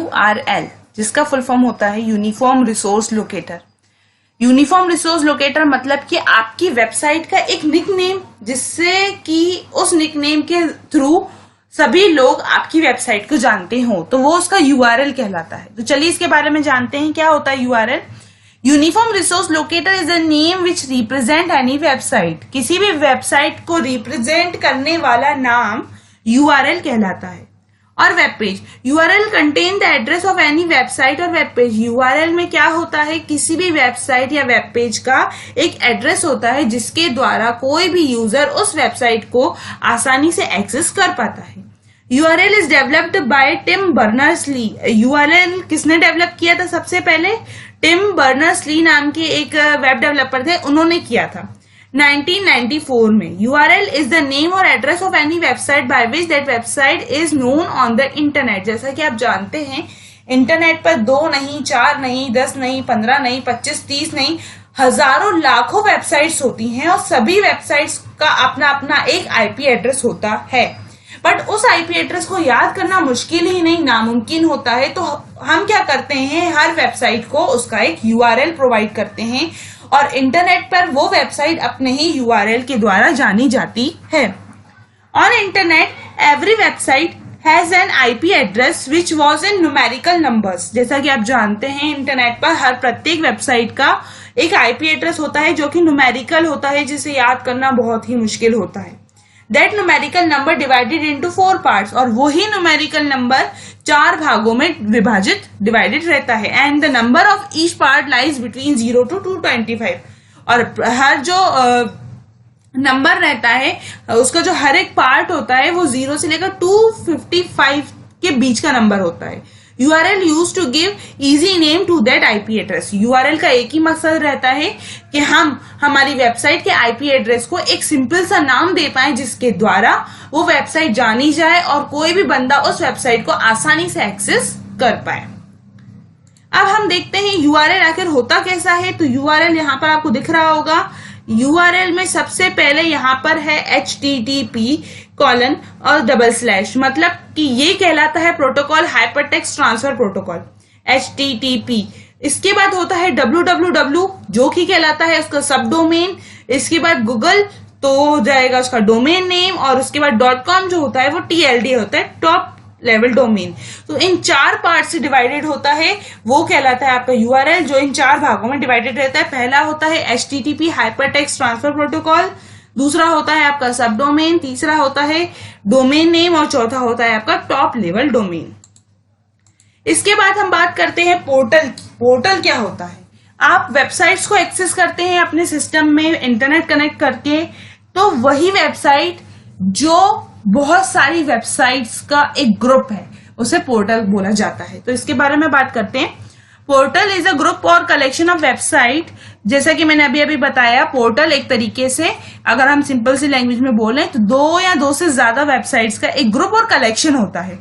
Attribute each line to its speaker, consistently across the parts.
Speaker 1: URL, जिसका full form होता है uniform resource locator. Uniform resource locator मतलब कि आपकी वेबसाइट का एक निकनेम, जिससे कि उस निकनेम के थ्रू सभी लोग आपकी वेबसाइट को जानते हो, तो वो उसका URL कहलाता है। तो चलिए इसके बारे में जानते हैं क्या होता है URL। Uniform resource locator is a name which represent any website. किसी भी वेबसाइट को रिप्रेजेंट करने वाला नाम URL कहलाता है। और web page, URL contain the address of any website और वेब पेज। URL में क्या होता है, किसी भी वेबसाइट या वेब पेज का एक एड्रेस होता है जिसके द्वारा कोई भी यूजर उस वेबसाइट को आसानी से एक्सेस कर पाता है। URL is developed by Tim Berners-Lee. URL किसने डेवलप किया था सबसे पहले? टिम बर्नर्स-ली नाम के एक वेब डेवलपर थे, उन्होंने किया था 1994 में। URL is the name or address of any website by which that website is known on the internet। जैसा कि आप जानते हैं इंटरनेट पर 2 नहीं, 4 नहीं, 10 नहीं, 15 नहीं, 25, 30 नहीं, हजारों लाखों वेबसाइट्स होती हैं और सभी वेबसाइट्स का अपना अपना एक IP एड्रेस होता है। बट उस IP एड्रेस को याद करना मुश्किल ही नहीं, नामुमकिन होता है। तो हम क्या करते हैं, हर वेबसाइट को उसका एक URL प्रोवाइड करते हैं और इंटरनेट पर वो वेबसाइट अपने ही URL के द्वारा जानी जाती है। On internet every website has an IP address which was in numerical numbers. जैसा कि आप जानते हैं इंटरनेट पर हर प्रत्येक वेबसाइट का एक IP एड्रेस होता है जो कि न्यूमेरिकल होता है, जिसे याद करना बहुत ही मुश्किल होता है। That numerical number divided into 4 parts. और वही न्यूमेरिकल नंबर 4 भागों में विभाजित डिवाइडेड रहता है। And the number of each part lies between 0 to 225। और हर जो नंबर रहता है उसका जो हर एक पार्ट होता है वो 0 से लेकर 255 के बीच का नंबर होता है। URL used to give easy name to that IP address। URL का एक ही मकसद रहता है कि हम हमारी वेबसाइट के IP एड्रेस को एक सिंपल सा नाम दे पाए जिसके द्वारा वो वेबसाइट जानी जाए और कोई भी बंदा उस वेबसाइट को आसानी से एक्सेस कर पाए। अब हम देखते हैं URL आखिर होता कैसा है। तो URL यहाँ पर आपको दिख रहा होगा। URL में सबसे पहले यहाँ पर है HTTP: और // मतलब कि ये कहलाता है protocol hypertext transfer protocol HTTP। इसके बाद होता है www जो कि कहलाता है उसका सब डोमेन। इसके बाद गूगल तो हो जाएगा उसका डोमेन नेम और उसके बाद .com जो होता है वो TLD होता है, टॉप लेवल डोमेन। तो इन 4 पार्ट से डिवाइडेड होता है, वो कहलाता है आपका URL जो इन 4 भागों में डिवाइडेड रहता है। पहला होता है HTTP हाइपरटेक्स्ट ट्रांसफर प्रोटोकॉल, दूसरा होता है आपका सब डोमेन, तीसरा होता है डोमेन नेम और चौथा होता है आपका टॉप लेवल डोमेन। इसके बाद हम बात करते हैं पोर्टल की। पोर्टल क्या होता है? आप वेबसाइट्स को एक्सेस करते हैं अपने सिस्टम में इंटरनेट कनेक्ट करके, तो वही वेबसाइट जो बहुत सारी वेबसाइट्स का एक ग्रुप है उसे पोर्टल बोला जाता है। तो इसके बारे में बात करते हैं। पोर्टल इज अ ग्रुप और कलेक्शन ऑफ वेबसाइट। जैसा कि मैंने अभी बताया, पोर्टल एक तरीके से अगर हम सिंपल सी लैंग्वेज में बोलें तो 2 या 2 से ज्यादा वेबसाइट्स का एक ग्रुप और कलेक्शन होता है।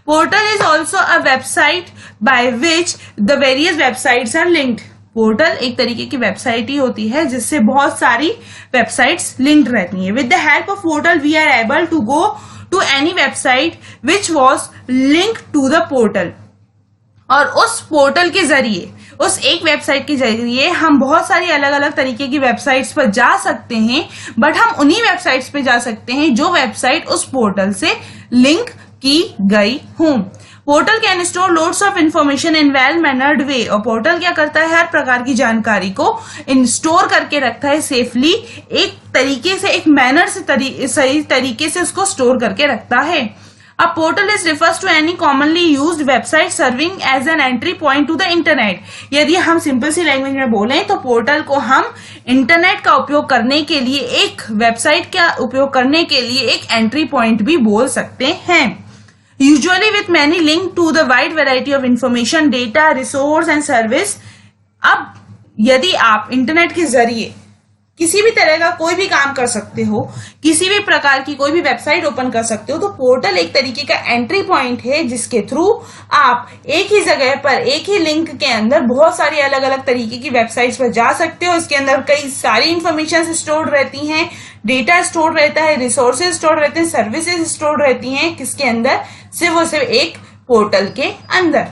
Speaker 1: Portal is also a website by which the various websites are linked. Portal एक तरीके की वेबसाइट ही होती है जिससे बहुत सारी वेबसाइट्स लिंक्ड रहती हैं। With the help of portal we are able to go to any website which was link to the portal. और उस पोर्टल के जरिए, उस एक वेबसाइट के जरिए हम बहुत सारी अलग अलग तरीके की वेबसाइट्स पर जा सकते हैं, बट हम उन्हीं वेबसाइट्स पे जा सकते हैं जो वेबसाइट उस पोर्टल से लिंक की गई हों। Portal can store loads of information in well mannered way. और पोर्टल क्या करता है, हर प्रकार की जानकारी को स्टोर करके रखता है सेफली, एक तरीके से, एक मैनर से, सही तरीके से उसको स्टोर करके रखता है। A portal is refers to any commonly used website serving as an entry point to the internet। यदि हम सिंपल सी लैंग्वेज में बोलें तो पोर्टल को हम इंटरनेट का उपयोग करने के लिए, एक वेबसाइट का उपयोग करने के लिए एक एंट्री पॉइंट भी बोल सकते हैं। Usually with many link to the wide variety of information, data, resource and service. अब यदि आप इंटरनेट के जरिए किसी भी तरह का कोई भी काम कर सकते हो, किसी भी प्रकार की कोई भी वेबसाइट ओपन कर सकते हो, तो पोर्टल एक तरीके का एंट्री पॉइंट है जिसके थ्रू आप एक ही जगह पर, एक ही लिंक के अंदर बहुत सारी अलग अलग तरीके की वेबसाइट्स पर जा सकते हो। इसके अंदर कई सारी इंफॉर्मेशन स्टोर रहती हैं, डेटा स्टोर रहता है, रिसोर्सेज स्टोर रहते हैं, सर्विसेज स्टोर रहती हैं। किसके अंदर? सिर्फ और सिर्फ एक पोर्टल के अंदर।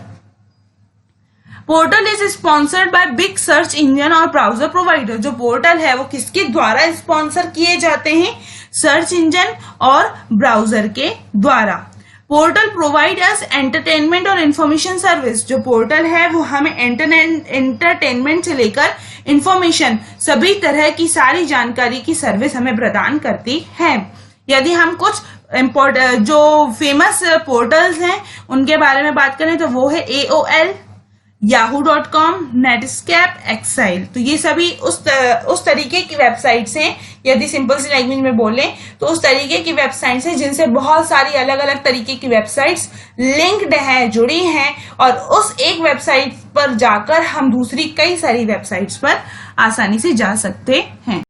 Speaker 1: Portal is sponsored by big search engine और ब्राउजर प्रोवाइडर। जो पोर्टल है वो किसके द्वारा स्पॉन्सर किए जाते हैं? सर्च इंजन और ब्राउजर के द्वारा। पोर्टल प्रोवाइड अस एंटरटेनमेंट और इंफॉर्मेशन सर्विस। जो पोर्टल है वो हमें एंटरटेनमेंट से लेकर इंफॉर्मेशन, सभी तरह की सारी जानकारी की सर्विस हमें प्रदान करती है। यदि हम कुछ जो फेमस पोर्टल्स हैं उनके बारे में बात करें तो वो है AOL, yahoo.com, नेटस्केप, एक्साइल। तो ये सभी उस तरीके की वेबसाइट्स हैं, यदि सिंपल सी लैंग्वेज में बोलें तो उस तरीके की वेबसाइट्स हैं जिनसे बहुत सारी अलग अलग तरीके की वेबसाइट्स लिंक्ड हैं, जुड़ी हैं, और उस एक वेबसाइट पर जाकर हम दूसरी कई सारी वेबसाइट्स पर आसानी से जा सकते हैं।